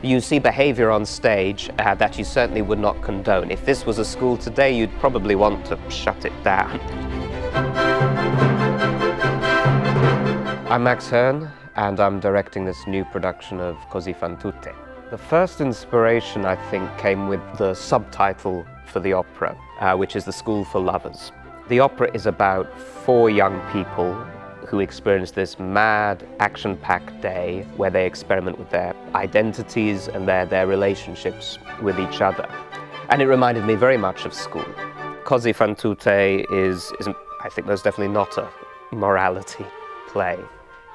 You see behavior on stage that you certainly would not condone. If this was a school today, you'd probably want to shut it down. I'm Max Hoehn, and I'm directing this new production of Così, tutte. The first inspiration, I think, came with the subtitle for the opera, which is The School for Lovers. The opera is about 4 young people who experience this mad, action-packed day where they experiment with their identities and their relationships with each other. And it reminded me very much of school. Così, tutte is, I think, most definitely not a morality play.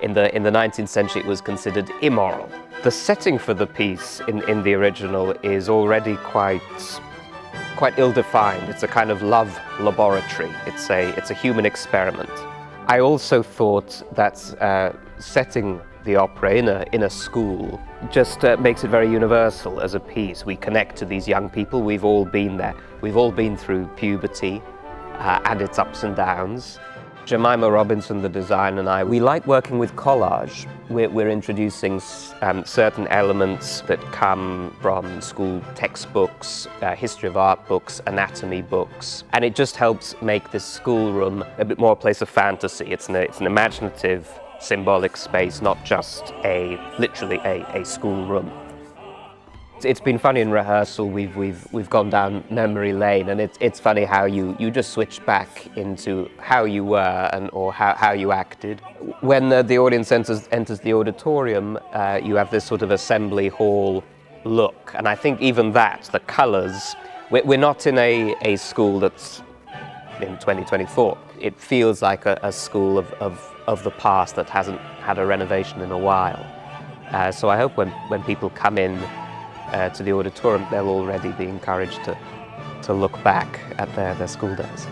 In the 19th century, it was considered immoral. The setting for the piece in the original is already quite ill-defined. It's a kind of love laboratory. It's a human experiment. I also thought that setting the opera in a school just makes it very universal as a piece. We connect to these young people. We've all been there. We've all been through puberty and its ups and downs. Jemima Robinson, the designer, and I, we like working with collage. We're introducing certain elements that come from school textbooks, history of art books, anatomy books, and it just helps make this schoolroom a bit more a place of fantasy. It's an imaginative, symbolic space, not just literally a schoolroom. It's been funny in rehearsal. We've gone down memory lane, and it's funny how you just switch back into how you were or how you acted. When the audience enters the auditorium, you have this sort of assembly hall look, and I think even that, the colours, we're not in a school that's in 2024. It feels like a school of the past that hasn't had a renovation in a while. So I hope when people come in to the auditorium, they'll already be encouraged to look back at their school days.